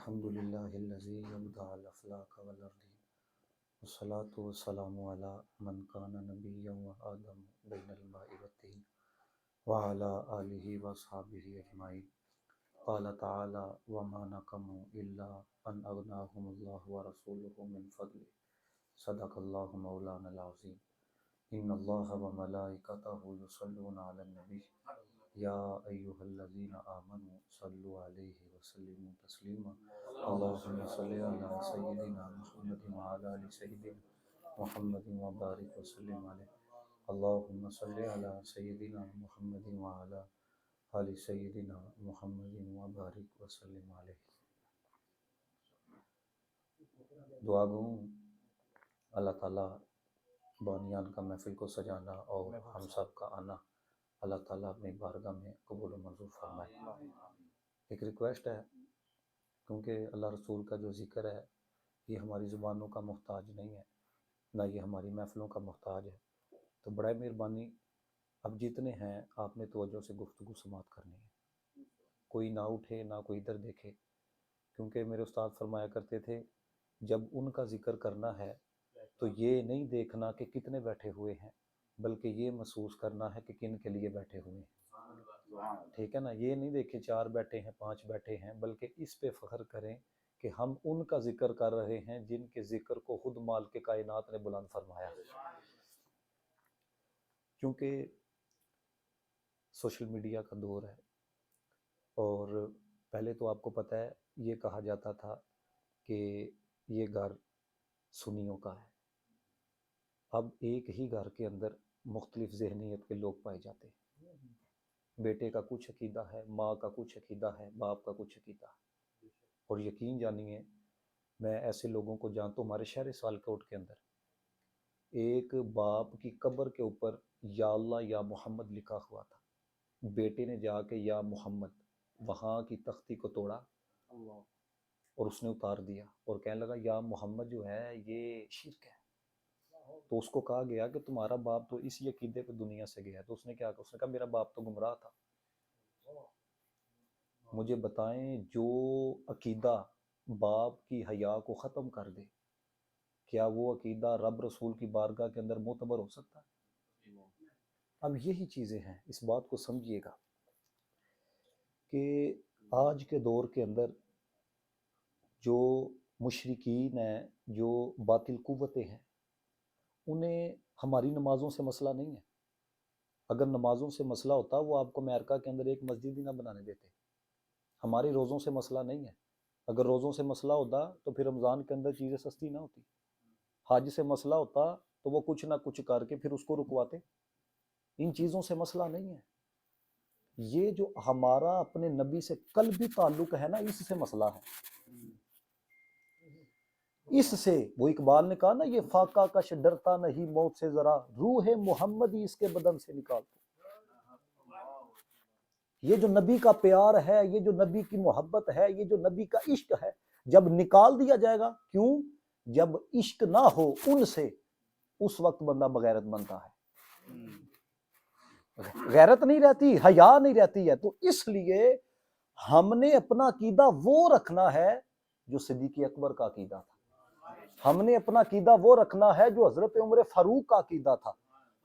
الحمد للہ الذی یبدأ الافلاک والارض والصلاة والسلام علی من کان نبیا وآدم بین الماء والطین وعلی آلہ واصحابہ اجمعین. قال تعالی وما نقموا الا ان اغناهم اللہ ورسولہ من فضلہ. صدق اللہ مولانا العظیم. ان اللہ وملائکتہ یصلون علی النبی یا ایہا الذین آمنوا صلوا علیہ وسلموا تسلیما. اللہم صلی علی سیدنا محمد وعلی آل سیدنا محمد وبارک وسلم علیہ. اللہم صلی علی سیدنا محمد وعلی آل سیدنا محمد وبارک وسلم علیہ. دعا گوں اللہ تعالیٰ بانیان کا محفل کو سجانا اور ہم سب کا آنا اللہ تعالیٰ اپنی بارگاہ میں قبول و منظور فرمائے. ایک ریکویسٹ ہے، کیونکہ اللہ رسول کا جو ذکر ہے یہ ہماری زبانوں کا محتاج نہیں ہے، نہ یہ ہماری محفلوں کا محتاج ہے. تو بڑا مہربانی اب جتنے ہیں آپ نے توجہ سے گفتگو سماعت کرنی ہے، کوئی نہ اٹھے نہ کوئی ادھر دیکھے. کیونکہ میرے استاد فرمایا کرتے تھے جب ان کا ذکر کرنا ہے تو یہ نہیں دیکھنا کہ کتنے بیٹھے ہوئے ہیں، بلکہ یہ محسوس کرنا ہے کہ کن کے لیے بیٹھے ہوئے ہیں. ٹھیک ہے نا، یہ نہیں دیکھیں 4 بیٹھے ہیں 5 بیٹھے ہیں، بلکہ اس پہ فخر کریں کہ ہم ان کا ذکر کر رہے ہیں جن کے ذکر کو خود مالک کائنات نے بلند فرمایا. کیونکہ سوشل میڈیا کا دور ہے، اور پہلے تو آپ کو پتہ ہے یہ کہا جاتا تھا کہ یہ گھر سنیوں کا ہے. اب ایک ہی گھر کے اندر مختلف ذہنیت کے لوگ پائے جاتے ہیں. بیٹے کا کچھ عقیدہ ہے، ماں کا کچھ عقیدہ ہے، باپ کا کچھ عقیدہ ہے. اور یقین جانیے میں ایسے لوگوں کو جانتا ہوں. ہمارے شہر سیالکوٹ کے اندر ایک باپ کی قبر کے اوپر یا اللہ یا محمد لکھا ہوا تھا. بیٹے نے جا کے یا محمد وہاں کی تختی کو توڑا اور اس نے اتار دیا اور کہنے لگا یا محمد جو ہے یہ شرک ہے. تو اس کو کہا گیا کہ تمہارا باپ تو اسی عقیدے پہ دنیا سے گیا ہے. تو اس نے کیا کہا؟ اس نے کہا میرا باپ تو گمراہ تھا. مجھے بتائیں جو عقیدہ باپ کی حیا کو ختم کر دے، کیا وہ عقیدہ رب رسول کی بارگاہ کے اندر معتبر ہو سکتا ہے؟ اب یہی چیزیں ہیں، اس بات کو سمجھیے گا کہ آج کے دور کے اندر جو مشرکین ہیں، جو باطل قوتیں ہیں، انہیں ہماری نمازوں سے مسئلہ نہیں ہے. اگر نمازوں سے مسئلہ ہوتا وہ آپ کو امریکہ کے اندر ایک مسجد ہی نہ بنانے دیتے. ہماری روزوں سے مسئلہ نہیں ہے. اگر روزوں سے مسئلہ ہوتا تو پھر رمضان کے اندر چیزیں سستی نہ ہوتی. حج سے مسئلہ ہوتا تو وہ کچھ نہ کچھ کر کے پھر اس کو رکواتے. ان چیزوں سے مسئلہ نہیں ہے. یہ جو ہمارا اپنے نبی سے قلبی تعلق ہے نا، اس سے مسئلہ ہے. اس سے وہ اقبال نے کہا نا یہ فاقہ کش ڈرتا نہیں موت سے ذرا، روح محمدی اس کے بدن سے نکال دو. یہ جو نبی کا پیار ہے، یہ جو نبی کی محبت ہے، یہ جو نبی کا عشق ہے، جب نکال دیا جائے گا، کیوں؟ جب عشق نہ ہو ان سے اس وقت بندہ بغیرت بنتا ہے. غیرت نہیں رہتی، حیا نہیں رہتی ہے. تو اس لیے ہم نے اپنا عقیدہ وہ رکھنا ہے جو صدیق اکبر کا عقیدہ تھا. ہم نے اپنا عقیدہ وہ رکھنا ہے جو حضرت عمر فاروق کا عقیدہ تھا.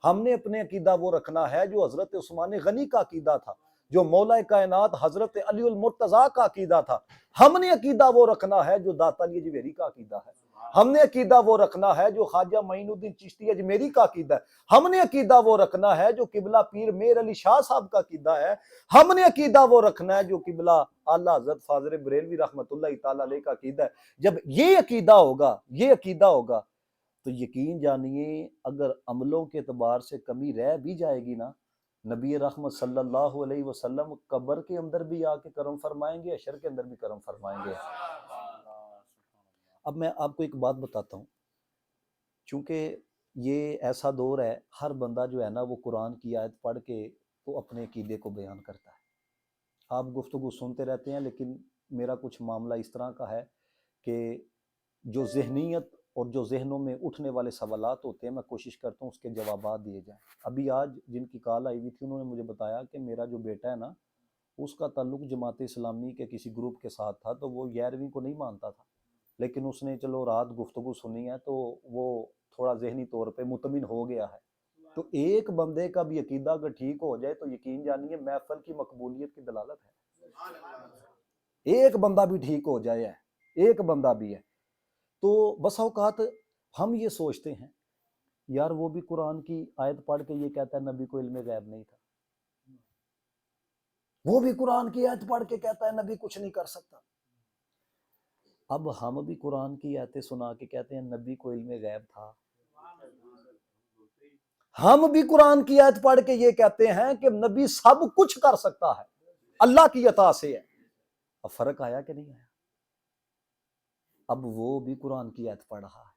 ہم نے اپنے عقیدہ وہ رکھنا ہے جو حضرت عثمان غنی کا عقیدہ تھا، جو مولا کائنات حضرت علی المرتضیٰ کا عقیدہ تھا. ہم نے عقیدہ وہ رکھنا ہے جو داتا علی اجمیری کا عقیدہ ہے. ہم نے عقیدہ وہ رکھنا ہے جو خواجہ معین الدین چشتی اجمیری کا عقیدہ ہے. ہم نے عقیدہ وہ رکھنا ہے جو قبلہ پیر میر علی شاہ صاحب کا عقیدہ ہے. ہم نے عقیدہ وہ رکھنا ہے جو قبلہ اعلیٰ حضرت فاضل بریلوی رحمۃ اللہ تعالیٰ علیہ کا عقیدہ ہے. جب یہ عقیدہ ہوگا تو یقین جانیے اگر عملوں کے اعتبار سے کمی رہ بھی جائے گی نا، نبی رحمت صلی اللہ علیہ وسلم قبر کے اندر بھی آ کے کرم فرمائیں گے، حشر کے اندر بھی کرم فرمائیں گے. اب میں آپ کو ایک بات بتاتا ہوں، چونکہ یہ ایسا دور ہے ہر بندہ جو ہے نا وہ قرآن کی آیت پڑھ کے تو اپنے عقیدے کو بیان کرتا ہے. آپ گفتگو سنتے رہتے ہیں، لیکن میرا کچھ معاملہ اس طرح کا ہے کہ جو ذہنیت اور جو ذہنوں میں اٹھنے والے سوالات ہوتے ہیں میں کوشش کرتا ہوں اس کے جوابات دیے جائیں. ابھی آج جن کی کال آئی ہوئی تھی انہوں نے مجھے بتایا کہ میرا جو بیٹا ہے نا اس کا تعلق جماعت اسلامی کے کسی گروپ کے ساتھ تھا، تو وہ 11ویں کو نہیں مانتا تھا، لیکن اس نے چلو رات گفتگو سنی ہے تو وہ تھوڑا ذہنی طور پہ مطمئن ہو گیا ہے۔ تو ایک بندے کا بھی عقیدہ اگر ٹھیک ہو جائے تو یقین جانیے محفل کی مقبولیت کی دلالت ہے۔ ایک بندہ بھی ٹھیک ہو جائے، ایک بندہ بھی ہے، تو بس اوقات ہم یہ سوچتے ہیں یار وہ بھی قرآن کی آیت پڑھ کے یہ کہتا ہے نبی کو علم غیب نہیں تھا، وہ بھی قرآن کی آیت پڑھ کے کہتا ہے نبی کچھ نہیں کر سکتا۔ اب ہم بھی قرآن کی آیتیں سنا کے کہتے ہیں نبی کو علم غیب تھا، ہم بھی قرآن کی آیت پڑھ کے یہ کہتے ہیں کہ نبی سب کچھ کر سکتا ہے، اللہ کی عطا سے ہے۔ اب فرق آیا کہ نہیں آیا؟ اب وہ بھی قرآن کی آیت پڑھ رہا ہے۔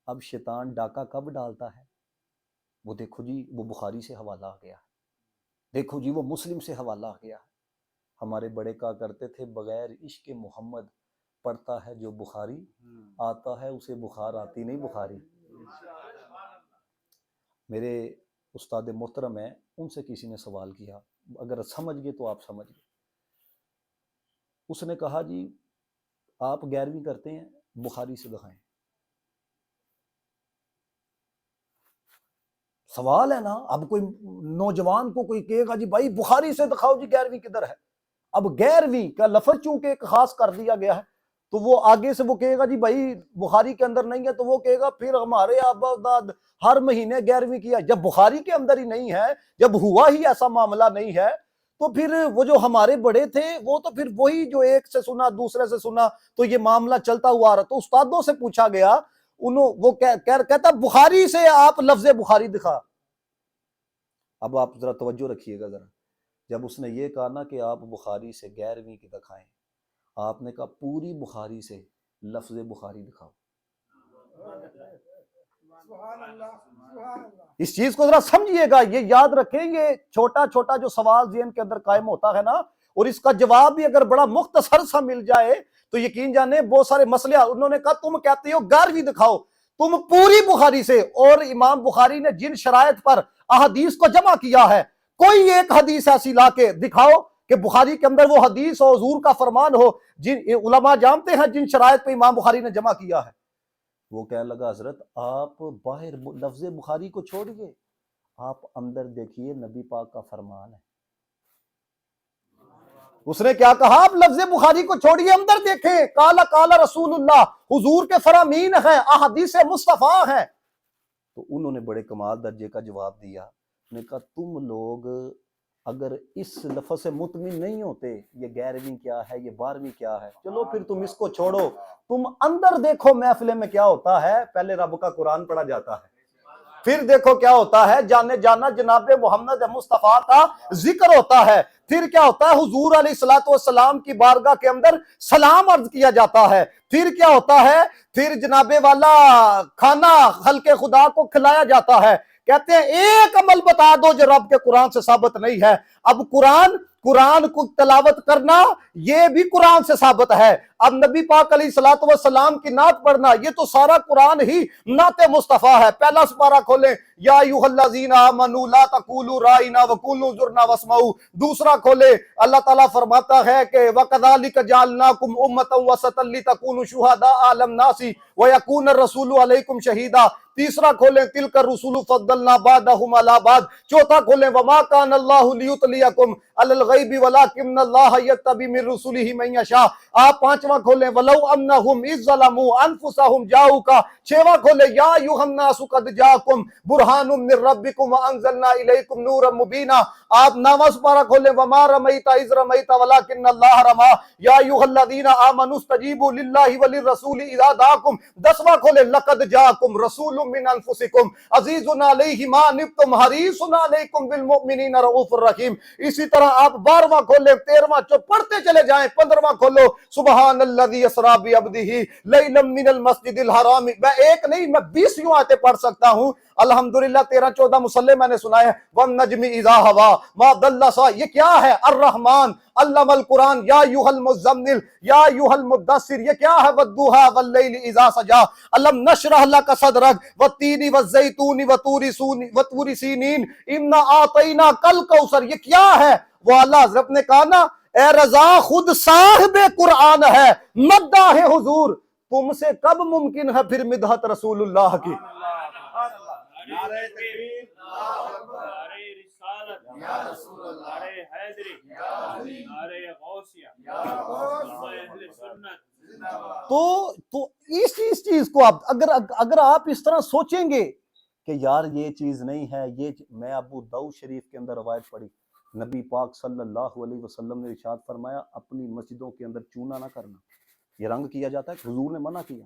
اب شیطان ڈاکہ کب ڈالتا ہے؟ وہ دیکھو جی وہ بخاری سے حوالہ آ گیا ہے، دیکھو جی وہ مسلم سے حوالہ آ گیا ہے۔ ہمارے بڑے کہا کرتے تھے بغیر عشق محمد پڑھتا ہے جو بخاری، آتا ہے اسے بخار آتی نہیں بخاری۔ میرے استاد محترم ہیں، ان سے کسی نے سوال کیا، اگر سمجھ گئے تو آپ سمجھ گئے۔ اس نے کہا جی آپ 11ویں کرتے ہیں، بخاری سے دکھائیں۔ سوال ہے نا، اب کوئی نوجوان کو کوئی کہے گا جی بھائی بخاری سے دکھاؤ جی 11ویں کدھر ہے؟ اب 11ویں کا لفظ چونکہ ایک خاص کر دیا گیا ہے تو وہ آگے سے وہ کہے گا جی بھائی بخاری کے اندر نہیں ہے، تو وہ کہے گا پھر ہمارے آبا داد ہر مہینے 11ویں کیا۔ جب بخاری کے اندر ہی نہیں ہے، جب ہوا ہی ایسا معاملہ نہیں ہے، تو پھر وہ جو ہمارے بڑے تھے وہ تو پھر وہی جو ایک سے سنا دوسرے سے سنا تو یہ معاملہ چلتا ہوا آ رہا۔ تو استادوں سے پوچھا گیا، وہ کہتا بخاری سے آپ لفظ بخاری دکھا۔ اب آپ ذرا توجہ رکھیے گا ذرا، جب اس نے یہ کہا نا کہ آپ بخاری سے 11ویں کی دکھائیں، آپ نے کہا پوری بخاری سے لفظ بخاری دکھاؤ۔ اس چیز کو ذرا سمجھیے گا، یہ یاد رکھیں، یہ چھوٹا چھوٹا جو سوال ذہن کے اندر قائم ہوتا ہے نا، اور اس کا جواب بھی اگر بڑا مختصر سا مل جائے تو یقین جانے بہت سارے مسئلے۔ انہوں نے کہا تم کہتے ہو 11ویں دکھاؤ، تم پوری بخاری سے، اور امام بخاری نے جن شرائط پر احادیث کو جمع کیا ہے کوئی ایک حدیث ایسی لا کے دکھاؤ کہ بخاری کے اندر وہ حدیث ہو، حضور کا فرمان ہو، جن علماء جانتے ہیں جن شرائط پہ امام بخاری نے جمع کیا ہے۔ وہ کہنے لگا حضرت آپ باہر لفظ بخاری کو چھوڑیے، آپ اندر دیکھیے نبی پاک کا فرمان ہے۔ اس نے کیا کہا؟ آپ لفظ بخاری کو چھوڑیے، اندر دیکھیں، قال قال رسول اللہ، حضور کے فرامین ہیں، احادیث مصطفیٰ ہیں۔ تو انہوں نے بڑے کمال درجے کا جواب دیا، نے کہا تم لوگ اگر اس لفظ سے مطمئن نہیں ہوتے یہ 11ویں کیا ہے یہ 12ویں کیا ہے، چلو پھر تم اس کو چھوڑو، تم اندر دیکھو محفل میں کیا ہوتا ہے۔ پہلے رب کا قرآن پڑھا جاتا ہے، پھر دیکھو کیا ہوتا ہے، جانے جانا جناب محمد مصطفیٰ کا ذکر ہوتا ہے، پھر کیا ہوتا ہے حضور علیہ الصلوۃ والسلام کی بارگاہ کے اندر سلام عرض کیا جاتا ہے، پھر کیا ہوتا ہے، پھر جناب والا کھانا خلق خدا کو کھلایا جاتا ہے۔ کہتے ہیں ایک عمل بتا دو جو رب کے قرآن سے ثابت نہیں ہے۔ اب قرآن کو تلاوت کرنا یہ بھی قرآن سے ثابت ہے، اب نبی پاک علیہ الصلوۃ والسلام کی نعت پڑھنا یہ تو سارا قرآن ہی نعت مصطفیٰ ہے۔ پہلا سپارہ کھولیں، یا ایھا الذین آمنوا لا تقولوا رائنا وقولوا انظرنا واسمعوا۔ دوسرا کھولیں، اللہ تعالیٰ فرماتا ہے کہ وَكَذَلِكَ جَعَلْنَاكُمْ أُمَّةً وَسَطًا لِتَكُونُوا شُهَدَاءَ عَلَى النَّاسِ وَيَكُونَ الرَّسُولُ عَلَيْكُمْ شَهِيدًا۔ تیسرا کھولیں، تِلْكَ الرُّسُلُ فَضَّلْنَا بَعْضَهُمْ عَلَى بَعْضٍ۔ چوتھا کھولیں، وَمَا كَانَ اللَّهُ لِيُطْلِعَكُمْ عَلَى الْغَيْبِ وَلَكِنَّ اللَّهَ يَجْتَبِي مِن رُّسُلِهِ مَن يَشَاءُ۔ آپ پانچواں کھولیں، وَلَوْ أَنَّهُمْ إِذ ظَلَمُوا أَنفُسَهُمْ جَاءُوكَ۔ چھواں کھولیں، يَا أَيُّهَا النَّاسُ قَدْ جَاءَكُمْ بُرْهَانٌ مِّن رَّبِّكُمْ وَأَنزَلْنَا إِلَيْكُمْ نُورًا مُّبِينًا۔ آپ نواں سپارہ کھولیں، وَمَا رَمَيْتَ إِذْ رَمَيْتَ وَلَكِنَّ اللَّهَ رَمَىٰ يَا أَيُّهَا الَّذِينَ آمَنُوا اسْتَجِيبُوا لِلَّهِ وَلِلرَّسُولِ إِذَا دَعَاكُمْ۔ دسواں کھولیں، لَقَدْ جَاءَكُمْ رَسُولٌ مِّنْ أَنفُسِكُمْ عَزِيزٌ عَلَيْهِ مَا عَنِتُّمْ حَرِيصٌ عَلَيْكُمْ بِالْمُؤْمِنِينَ رَءُوفٌ رَحِيمٌ۔ اسی طرح آپ 12واں کھولیں، 13واں پڑھتے چلے جائیں۔ 15واں کھولو، سبحان الذی اسریٰ بعبدہ لیلا من المسجد الحرام۔ میں ایک نہیں، میں 20 آیتیں پڑھ سکتا ہوں الحمدللہ۔ 13-14 مصلی میں نے سنائے ہیں، وَالنَّجْمِ إِذَا هَوَىٰ مَا ضَلَّ صَاحِبُكُمْ۔ یہ کیا ہے؟ الرحمن علم القرآن، یا ایھا المزمل یا ایھا المدثر۔ یہ کیا ہے؟ وَالضُّحىٰ وَاللَّيْلِ إِذَا سَجَىٰ أَلَمْ نَشْرَحْ لَكَ صَدْرَكَ وَالتِّينِ وَالزَّيْتُونِ وَطُورِ سِینِینَ إِنَّا أَعْطَيْنَاكَ الْكَوْثَرَ۔ یہ کیا ہے؟ وہ اعلیٰ حضرت نے کہا نا اے رضا خود صاحب قرآن ہے، مداح حضور تم سے کب ممکن ہے پھر مدحت رسول اللہ کی؟ نعرہ تکبیر، نعرہ رسالت، نعرہ حیدری، نعرہ غوثیہ، اہل سنت۔ تو اس چیز کو آپ اگر آپ اس طرح سوچیں گے کہ یار یہ چیز نہیں ہے، میں ابو داؤد شریف کے اندر روایت پڑھی، نبی پاک صلی اللہ علیہ وسلم نے ارشاد فرمایا اپنی مسجدوں کے اندر چونا نہ کرنا، یہ رنگ کیا جاتا ہے، حضور نے منع کیا۔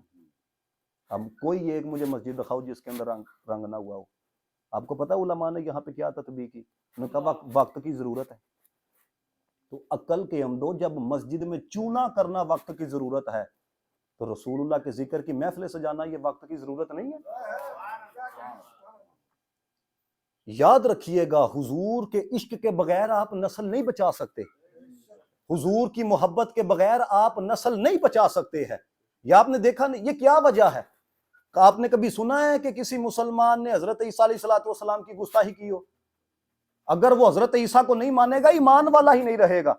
اب کوئی ایک مجھے مسجد دکھاؤ جس کے اندر رنگ نہ ہوا ہو۔ آپ کو پتہ علماء نے یہاں پہ کیا تطبیق کی؟ انہوں نے کہا وقت کی ضرورت ہے۔ تو عقل کے عمدو جب مسجد میں چونا کرنا وقت کی ضرورت ہے تو رسول اللہ کے ذکر کی محفلیں سجانا یہ وقت کی ضرورت نہیں ہے؟ یاد رکھیے گا حضور کے عشق کے بغیر آپ نسل نہیں بچا سکتے، حضور کی محبت کے بغیر آپ نسل نہیں بچا سکتے ہیں۔ یہ آپ نے دیکھا نہیں، یہ کیا وجہ ہے؟ آپ نے کبھی سنا ہے کہ کسی مسلمان نے حضرت عیسیٰ علیہ السلام کی گستاخی کی ہو؟ اگر وہ حضرت عیسیٰ کو نہیں مانے گا ایمان والا ہی نہیں رہے گا۔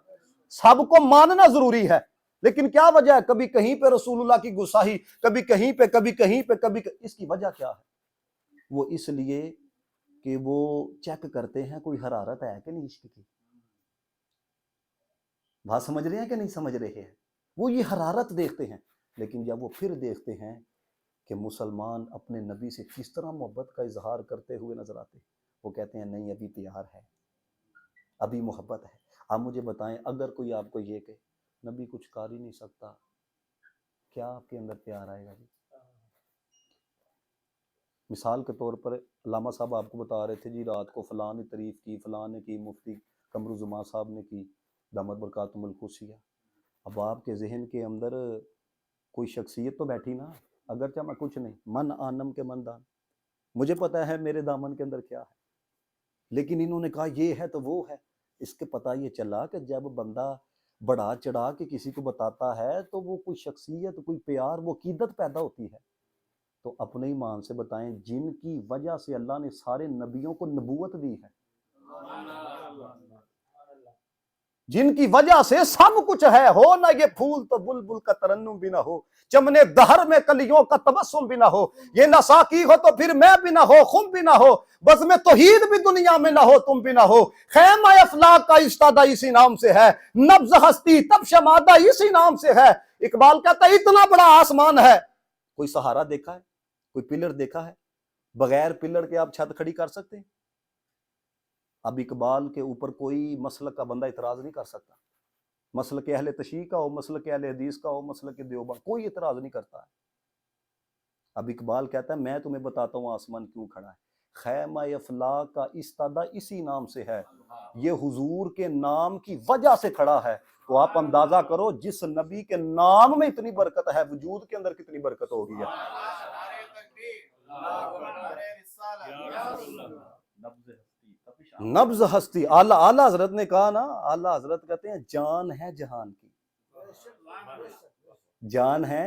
سب کو ماننا ضروری ہے، لیکن کیا وجہ ہے؟ کبھی کہیں پہ رسول اللہ کی گستاخی، کبھی کہیں پہ، کبھی کہیں پہ، اس کی وجہ کیا ہے؟ وہ اس لیے کہ وہ چیک کرتے ہیں کوئی حرارت ہے کہ نہیں عشق کی۔ بات سمجھ رہے ہیں کہ نہیں سمجھ رہے ہیں؟ وہ یہ حرارت دیکھتے ہیں، لیکن جب وہ پھر دیکھتے ہیں کہ مسلمان اپنے نبی سے کس طرح محبت کا اظہار کرتے ہوئے نظر آتے، وہ کہتے ہیں نہیں ابھی پیار ہے، ابھی محبت ہے۔ آپ مجھے بتائیں اگر کوئی آپ کو یہ کہ نبی کچھ کر ہی نہیں سکتا، کیا آپ کے اندر پیار آئے گا؟ جی مثال کے طور پر علامہ صاحب آپ کو بتا رہے تھے جی رات کو فلاں نے تعریف کی، فلاں نے کی، مفتی قمر الزمان صاحب نے کی، دامت برکاتہم القدسیہ۔ اب آپ کے ذہن کے اندر کوئی شخصیت تو بیٹھی نا، اگرچہ میں کچھ نہیں، من آنم کے من دان، مجھے پتا ہے میرے دامن کے اندر کیا ہے، لیکن انہوں نے کہا یہ ہے تو وہ ہے۔ اس کے پتہ یہ چلا کہ جب بندہ بڑھا چڑھا کے کسی کو بتاتا ہے تو وہ کوئی شخصیت، کوئی پیار، وہ عقیدت پیدا ہوتی ہے۔ تو اپنے ایمان سے بتائیں جن کی وجہ سے اللہ نے سارے نبیوں کو نبوت دی ہے، جن کی وجہ سے سب کچھ ہے، ہو نہ یہ پھول تو بلبل کا ترنم بھی نہ ہو، چمنے دہر میں کلیوں کا تبسم بھی نہ ہو، یہ نہ ساقی ہو تو پھر میں بھی نہ ہو، خم بھی نہ ہو، بزم توحید بھی دنیا میں نہ ہو، تم بھی نہ ہو، خیمہ افلاک کا استادہ اسی نام سے ہے، نبض ہستی تب شمادہ اسی نام سے ہے۔ اقبال کہتا ہے اتنا بڑا آسمان ہے، کوئی سہارا دیکھا ہے؟ کوئی پلر دیکھا ہے؟ بغیر پلر کے آپ چھت کھڑی کر سکتے ہیں؟ اب اقبال کے اوپر کوئی مسلک کا بندہ اعتراض نہیں کر سکتا، مسلک اہل تشیع کا ہو، مسلک اہل حدیث کا ہو، مسلک دیوبند، کوئی اعتراض نہیں کرتا ہے۔ اب اقبال کہتا ہے میں تمہیں بتاتا ہوں آسمان کیوں کھڑا ہے، خیمہ افلاک کا استادہ اسی نام سے ہے، یہ حضور کے نام کی وجہ سے کھڑا ہے۔ تو آپ اندازہ کرو جس نبی کے نام میں اتنی برکت ہے، وجود کے اندر کتنی برکت ہوگی ہے۔ نبض ہستی، اعلیٰ حضرت نے کہا نا، اعلیٰ حضرت کہتے ہیں جان ہے جہان کی، جان ہے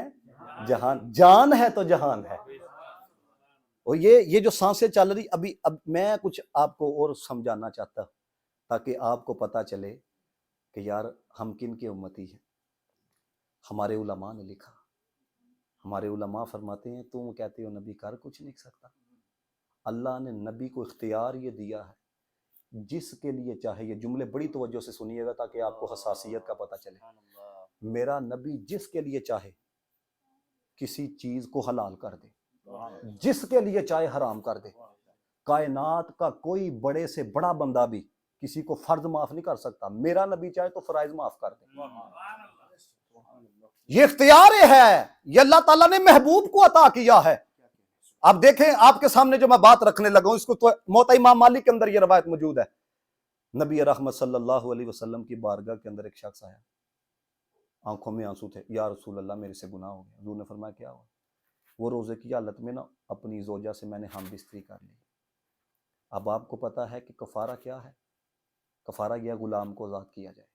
جہان، جان ہے تو جہان ہے۔ اور یہ جو سانسیں چل رہی اب میں کچھ آپ کو اور سمجھانا چاہتا ہوں تاکہ آپ کو پتہ چلے کہ یار ہم کن کی امتی ہیں۔ ہمارے علماء نے لکھا، ہمارے علماء فرماتے ہیں تم کہتے ہو نبی کر کچھ نہیں سکتا، اللہ نے نبی کو اختیار یہ دیا ہے جس کے لیے چاہے، یہ جملے بڑی توجہ سے سنیے گا تاکہ آپ کو حساسیت کا پتہ چلے، میرا نبی جس کے لیے چاہے کسی چیز کو حلال کر دے، جس کے لیے چاہے حرام کر دے۔ کائنات کا کوئی بڑے سے بڑا بندہ بھی کسی کو فرض معاف نہیں کر سکتا، میرا نبی چاہے تو فرائض معاف کر دے۔ یہ اختیار ہے، یہ اللہ تعالیٰ نے محبوب کو عطا کیا ہے۔ آپ دیکھیں آپ کے سامنے جو میں بات رکھنے لگا ہوں اس کو تو موطا امام مالک کے اندر یہ روایت موجود ہے، نبی رحمت صلی اللہ علیہ وسلم کی بارگاہ کے اندر ایک شخص آیا، آنکھوں میں آنسو تھے، یا رسول اللہ میرے سے گناہ ہو گیا۔ حضور نے فرمایا کیا ہوا؟ وہ روزے کی حالت میں نا اپنی زوجہ سے میں نے ہم بستری کر لی۔ اب آپ کو پتا ہے کہ کفارہ کیا ہے؟ کفارہ یہ غلام کو آزاد کیا جائے،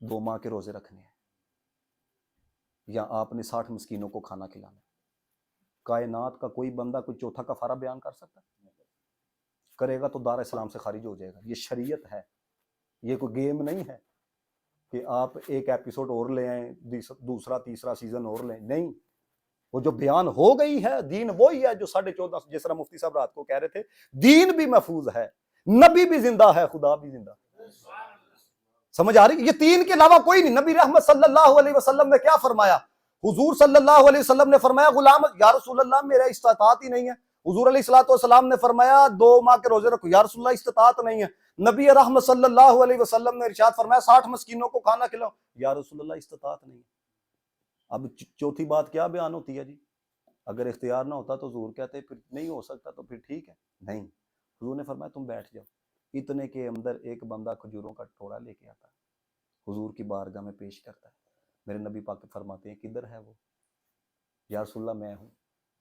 2 ماہ کے روزے رکھنے ہیں، یا آپ نے 60 مسکینوں کو کھانا کھلانا ہے۔ کائنات کا کوئی بندہ کوئی چوتھا کفارہ بیان کر سکتا ہے؟ کرے گا تو دار اسلام سے خارج ہو جائے گا. یہ شریعت ہے, یہ کوئی گیم نہیں ہے کہ آپ ایک ایپیسوڈ اور لے آئیں, دوسرا تیسرا سیزن اور لیں. نہیں, وہ جو بیان ہو گئی ہے دین وہی ہے جو 14.5 جس طرح مفتی صاحب رات کو کہہ رہے تھے, دین بھی محفوظ ہے, نبی بھی زندہ ہے, خدا بھی زندہ ہے. سمجھ آ رہی؟ یہ تین کے علاوہ کوئی نہیں. نبی رحمت صلی اللہ علیہ وسلم نے کیا فرمایا؟ حضور صلی اللہ علیہ وسلم نے فرمایا غلام, یا رسول اللہ میرا استطاعت ہی نہیں ہے. حضور علیہ الصلوۃ والسلام نے فرمایا 2 ماہ کے روزے رکھو. یا رسول اللہ استطاعت نہیں ہے. نبی رحمت صلی اللہ علیہ وسلم نے ارشاد فرمایا 60 مسکینوں کو کھانا کھلاؤ. یا رسول اللہ استطاعت نہیں ہے. اب چوتھی بات کیا بیان ہوتی ہے جی؟ اگر اختیار نہ ہوتا تو حضور کہتے پھر نہیں ہو سکتا تو پھر ٹھیک ہے. نہیں, حضور نے فرمایا تم بیٹھ جاؤ. اتنے کے اندر ایک بندہ کھجوروں کا ٹوڑا لے کے آتا ہے, حضور کی بارگاہ میں پیش کرتا ہے. میرے نبی پاک فرماتے ہیں کدھر ہے وہ؟ یا رسول اللہ میں ہوں.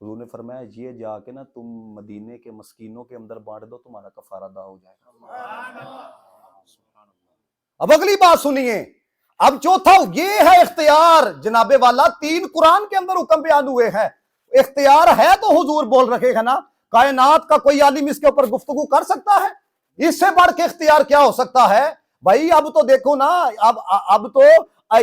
حضور نے فرمایا یہ جا کے نا تم مدینے کے مسکینوں کے اندر بانٹ دو, تمہارا کفارہ ادا ہو جائے گا. اب اگلی بات سنیے. اب چوتھا یہ ہے اختیار جناب والا, 3 قرآن کے اندر حکم بیان ہوئے ہیں. اختیار ہے تو حضور بول رکھے گا نا. کائنات کا کوئی عالم اس کے اوپر گفتگو کر سکتا ہے؟ اس سے بڑھ کے اختیار کیا ہو سکتا ہے بھائی؟ اب تو دیکھو نا, اب تو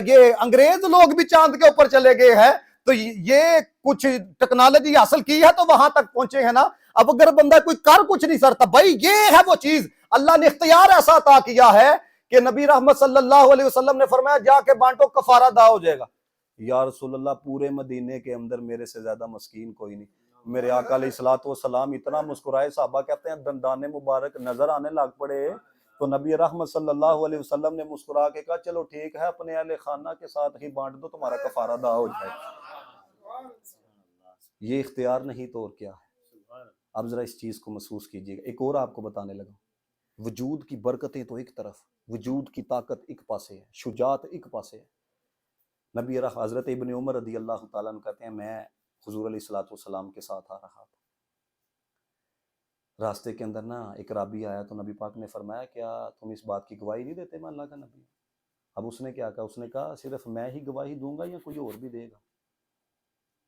یہ انگریز لوگ بھی چاند کے اوپر چلے گئے ہیں, تو یہ کچھ ٹیکنالوجی حاصل کی ہے تو وہاں تک پہنچے ہیں نا. اب اگر بندہ کوئی کر کچھ نہیں سکتا بھائی, یہ ہے وہ چیز. اللہ نے اختیار ایسا عطا کیا ہے کہ نبی رحمت صلی اللہ علیہ وسلم نے فرمایا جا کے بانٹو, کفارہ ادا ہو جائے گا. یا رسول اللہ پورے مدینے کے اندر میرے سے زیادہ مسکین کوئی نہیں. میرے آقا علیہ الصلوۃ والسلام اتنا مسکرائے, صحابہ کہتے ہیں دندان مبارک نظر آنے لگ پڑے. تو نبی رحمت صلی اللہ علیہ وسلم نے مسکرا کے کہا چلو ٹھیک ہے, اپنے اہل خانہ کے ساتھ ہی بانٹ دو, تمہارا کفارہ ادا ہو جائے. یہ اختیار نہیں تو اور کیا ہے؟ اب ذرا اس چیز کو محسوس کیجیے گا. ایک اور آپ کو بتانے لگا. وجود کی برکتیں تو ایک طرف, وجود کی طاقت ایک پاسے ہے, شجاعت ایک پاسے ہے. نبی حضرت ابن عمر رضی اللہ تعالیٰ عنہ کہتے ہیں میں حضور علیہ الصلوۃ والسلام کے ساتھ آ رہا تھا. راستے کے اندر نا ایک رابی آیا تو نبی پاک نے فرمایا کیا تم اس بات کی گواہی نہیں دیتے میں اللہ کا نبی؟ اب اس نے کیا کہا؟ اس نے کہا صرف میں ہی گواہی دوں گا یا کوئی اور بھی دے گا؟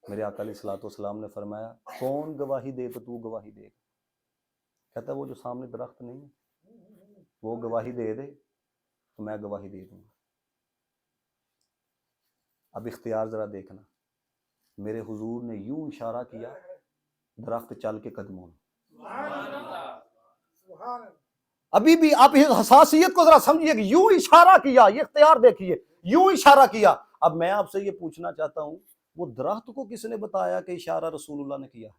میرے آقا علیہ الصلوۃ والسلام نے فرمایا کون گواہی دے تو گواہی دے گا. کہتا ہے وہ جو سامنے درخت نہیں ہے وہ گواہی دے دے تو میں گواہی دے دوں گا. اب اختیار ذرا دیکھنا, میرے حضور نے یوں اشارہ کیا درخت چل کے قدموں میں. ابھی بھی آپ اس حساسیت کو ذرا سمجھیے کہ یوں اشارہ کیا, یہ اختیار دیکھیے, یوں اشارہ کیا. اب میں آپ سے یہ پوچھنا چاہتا ہوں وہ درخت کو کس نے بتایا کہ اشارہ رسول اللہ نے کیا ہے؟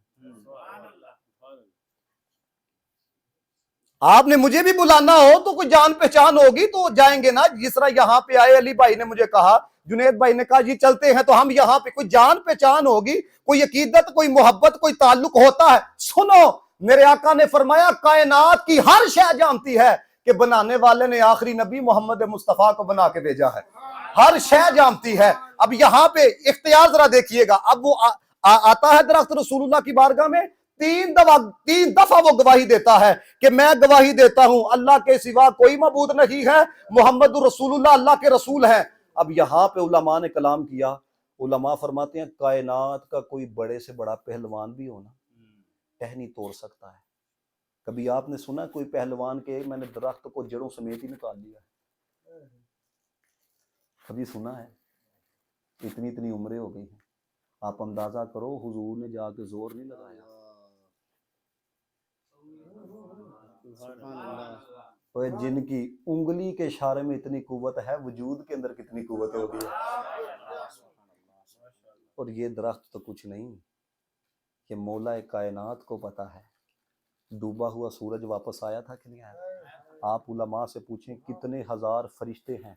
آپ نے مجھے بھی بلانا ہو تو کوئی جان پہچان ہوگی تو جائیں گے نا. جس طرح یہاں پہ آئے علی بھائی نے مجھے کہا, جنید بھائی نے کہا جی چلتے ہیں, تو ہم یہاں پہ کوئی جان پہچان ہوگی, کوئی عقیدت, کوئی محبت, کوئی تعلق ہوتا ہے. سنو, میرے آقا نے فرمایا کائنات کی ہر شے جانتی ہے کہ بنانے والے نے آخری نبی محمد مصطفیٰ کو بنا کے بھیجا ہے. ہر شے جانتی ہے. اب یہاں پہ اختیار ذرا دیکھیے گا. اب وہ آتا ہے درخت رسول اللہ کی بارگاہ میں, 3 دفعہ وہ گواہی دیتا ہے کہ میں گواہی دیتا ہوں اللہ کے سوا کوئی معبود نہیں ہے, محمد رسول اللہ اللہ کے رسول ہیں. اب یہاں پہ علماء نے کلام کیا. علماء فرماتے ہیں کائنات کا کوئی بڑے سے بڑا پہلوان بھی ہونا ٹہنی توڑ سکتا ہے. کبھی آپ نے سنا کوئی پہلوان کے میں نے درخت کو جڑوں سمیت ہی نکال لیا؟ کبھی سنا ہے؟ اتنی عمریں ہو گئی ہیں. آپ اندازہ کرو حضور نے جا کے زور نہیں لگایا. جن کی انگلی کے اشارے میں اتنی قوت ہے, وجود کے اندر کتنی قوت ہوگی. اور یہ درخت تو کچھ نہیں, کہ مولا کائنات کو پتا ہے. ڈوبا ہوا سورج واپس آیا تھا کہ نہیں آیا؟ آپ علماء سے پوچھیں کتنے ہزار فرشتے ہیں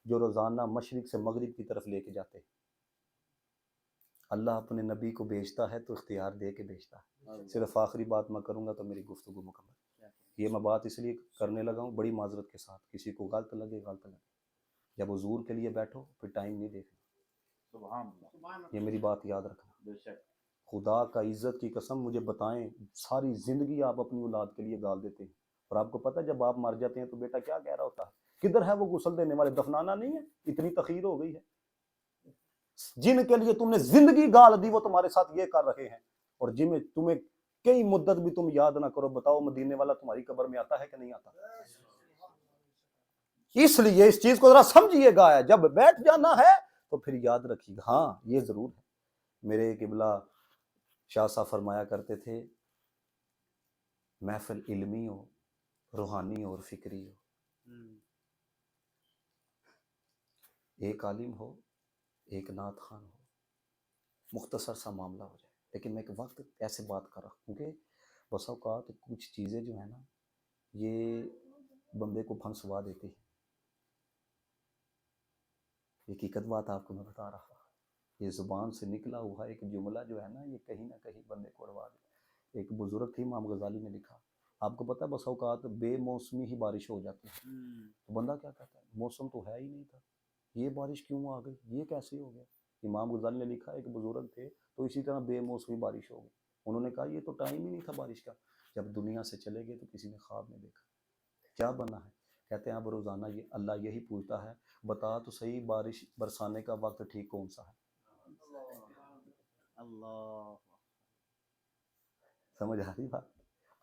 جو روزانہ مشرق سے مغرب کی طرف لے کے جاتے. اللہ اپنے نبی کو بھیجتا ہے تو اختیار دے کے بھیجتا ہے. صرف آخری بات میں کروں گا تو میری گفتگو مکمل. یہ میں بات اس لیے کرنے لگا ہوں بڑی معذرت کے ساتھ, کسی کو غلط لگے غلط لگے. جب حضور کے لیے بیٹھو پھر ٹائم نہیں دیکھنا. یہ میری بات یاد رکھنا. خدا کا عزت کی قسم مجھے بتائیں, ساری زندگی آپ اپنی اولاد کے لیے گال دیتے ہیں, اور آپ کو پتہ ہے جب آپ مر جاتے ہیں تو بیٹا کیا کہہ رہا ہوتا ہے, کدھر ہے وہ غسل دینے والے, دفنانا نہیں ہے, اتنی تخیر ہو گئی ہے. جن کے لیے تم نے زندگی گال دی وہ تمہارے ساتھ یہ کر رہے ہیں, اور جن میں تمہیں کئی مدت بھی تم یاد نہ کرو، بتاؤ مدینے والا تمہاری قبر میں آتا ہے کہ نہیں آتا؟ اس لیے اس چیز کو ذرا سمجھیے گا، جب بیٹھ جانا ہے تو پھر یاد رکھیے گا۔ ہاں یہ ضرور ہے، میرے قبلہ شاہ صاحب فرمایا کرتے تھے محفل علمی ہو، روحانی اور فکری ہو، ایک عالم ہو ایک نعت خان ہو، مختصر سا معاملہ ہو جائے، لیکن میں ایک وقت ایسے بات کر رہا ہوں کہ بس اوقات کچھ چیزیں جو ہیں نا یہ بندے کو پھنسوا دیتی ہے۔ حقیقت بات آپ کو میں بتا رہا ہوں، یہ زبان سے نکلا ہوا ایک جملہ جو ہے نا یہ کہیں نہ کہیں بندے کو اڑوا دے۔ ایک بزرگ تھی امام غزالی نے لکھا، آپ کو پتہ ہے بس اوقات بے موسمی ہی بارش ہو جاتی ہے، تو بندہ کیا کہتا ہے موسم تو ہے ہی نہیں تھا، یہ بارش کیوں آ گئی، یہ کیسے ہو گیا؟ امام غزالی نے لکھا ایک بزرگ تھے تو اسی طرح بے موسمی بارش ہو گئی، انہوں نے کہا یہ تو ٹائم ہی نہیں تھا بارش کا، جب دنیا سے چلے گئے تو کسی نے خواب میں دیکھا، کیا بنا ہے؟ کہتے ہیں اب روزانہ یہ اللہ یہی پوچھتا ہے بتا تو صحیح بارش برسانے کا وقت ٹھیک کون سا ہے؟ اللہ سمجھ آ رہی بات؟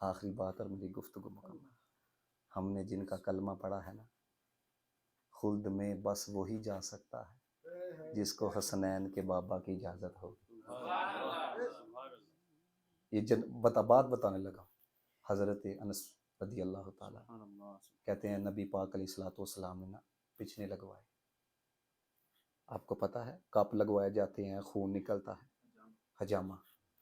آخری بات اور میری گفتگو مکمل، ہم نے جن کا کلمہ پڑھا ہے نا خلد میں بس وہی جا سکتا ہے جس کو حسنین کے بابا کی اجازت ہو۔ یہ بات بتانے لگا، حضرت انس رضی اللہ تعالیٰ کہتے ہیں نبی پاک علیہ الصلوۃ والسلام نے نا پچھنے لگوائے، آپ کو پتہ ہے کپ لگوائے جاتے ہیں خون نکلتا ہے، حجامہ،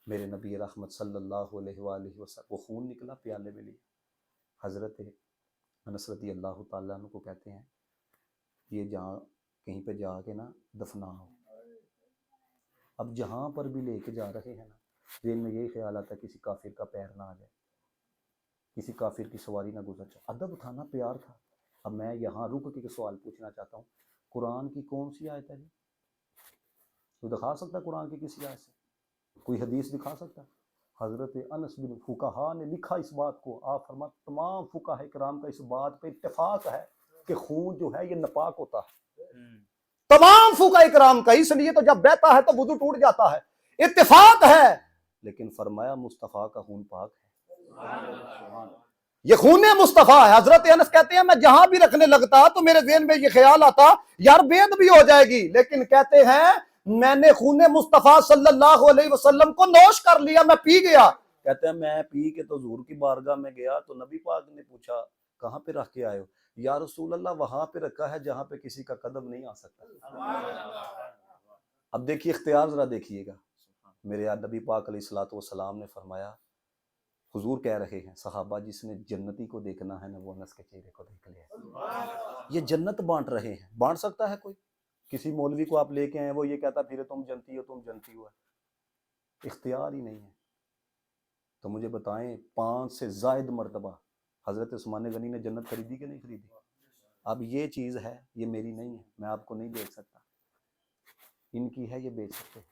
میرے نبی رحمت صلی اللہ علیہ وآلہ وسلم وہ خون نکلا پیالے میں لیا، حضرت انس رضی اللہ تعالیٰ عنہ کو کہتے ہیں یہ جہاں کہیں پہ جا کے نا دفناؤ۔ اب جہاں پر بھی لے کے جا رہے ہیں نا دل میں یہی خیال آتا ہے کسی کافر کا پیر نہ آ جائے، کسی کافر کی سواری نہ گزر جائے، ادب تھا نا، پیار تھا۔ اب میں یہاں رک کے سوال پوچھنا چاہتا ہوں، قرآن کی کون سی آیت ہے جی؟ کوئی دکھا سکتا ہے قرآن کی کسی آیت سے؟ کوئی حدیث دکھا سکتا ہے؟ حضرت انس بن فقہا نے لکھا اس بات کو، آپ فرماتے تمام فقہاء کرام کا اس بات پہ اتفاق ہے کہ خون جو ہے یہ ناپاک ہوتا ہے، تمام فقہاء کرام کا، اس لیے تو جب بہتا ہے تو وضو ٹوٹ جاتا ہے، اتفاق ہے، لیکن فرمایا مصطفیٰ کا خون پاک ہے، یہ خون مصطفیٰ ہے۔ حضرت انس کہتے ہیں میں جہاں بھی رکھنے لگتا تو میرے ذہن میں یہ خیال آتا یار بید بھی ہو جائے گی، لیکن کہتے ہیں میں نے خون مصطفیٰ صلی اللہ علیہ وسلم کو نوش کر لیا، میں پی گیا۔ کہتے ہیں میں پی کے تو حضور کی بارگاہ میں گیا تو نبی پاک نے پوچھا کہاں پہ رکھ کے آئے ہو؟ یا رسول اللہ وہاں پہ رکھا ہے جہاں پہ کسی کا قدم نہیں آ سکتا۔ اب دیکھیے اختیار ذرا دیکھیے گا، میرے نبی پاک علیہ الصلوۃ والسلام نے فرمایا، حضور کہہ رہے ہیں صحابہ جس نے جنتی کو دیکھنا ہے نا وہ انس کے چہرے کو دیکھ لیا۔ یہ جنت بانٹ رہے ہیں، بانٹ سکتا ہے کوئی؟ کسی مولوی کو آپ لے کے آئے وہ یہ کہتا پھر تم جنتی ہو تم جنتی ہو، اختیار ہی نہیں ہے۔ تو مجھے بتائیں 5 سے زائد مرتبہ حضرت عثمان غنی نے جنت خریدی کہ نہیں خریدی؟ اب یہ چیز ہے یہ میری نہیں ہے، میں آپ کو نہیں بیچ سکتا، ان کی ہے یہ بیچ سکتے ہیں۔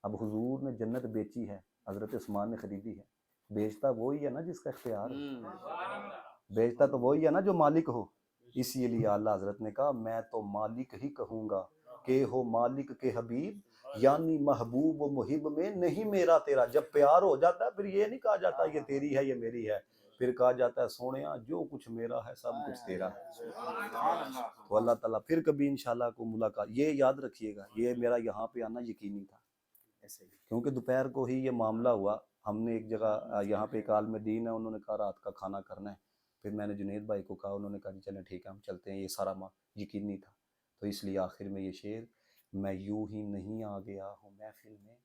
اب حضور نے جنت بیچی ہے، حضرت عثمان نے خریدی ہے، بیچتا وہی ہے نا جس کا اختیار ہے، بیچتا تو وہی ہے نا جو مالک ہو۔ اسی لیے اعلیٰ حضرت نے کہا میں تو مالک ہی کہوں گا کہ ہو مالک کے حبیب، یعنی محبوب و محب میں نہیں میرا تیرا۔ جب پیار ہو جاتا ہے پھر یہ نہیں کہا جاتا یہ تیری ہے یہ میری ہے، پھر کہا جاتا ہے سونیا جو کچھ میرا ہے سب کچھ تیرا ہے۔ تو اللہ تعالیٰ پھر کبھی انشاءاللہ کو ملاقات، یہ یاد رکھیے گا یہ میرا یہاں پہ آنا یقینی تھا، کیونکہ دوپہر کو ہی یہ معاملہ ہوا، ہم نے ایک جگہ یہاں پہ ایک عالم دین ہے انہوں نے کہا رات کا کھانا کرنا ہے، پھر میں نے جنید بھائی کو کہا، انہوں نے کہا جی چلیں ٹھیک ہے ہم چلتے ہیں، یہ سارا یقینی تھا، تو اس لیے آخر میں یہ شعر، میں یوں ہی نہیں آ گیا ہوں محفل میں،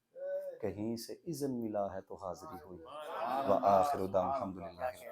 کہیں سے اذن ملا ہے تو حاضری ہوئی، وآخر دعوانا الحمدللہ۔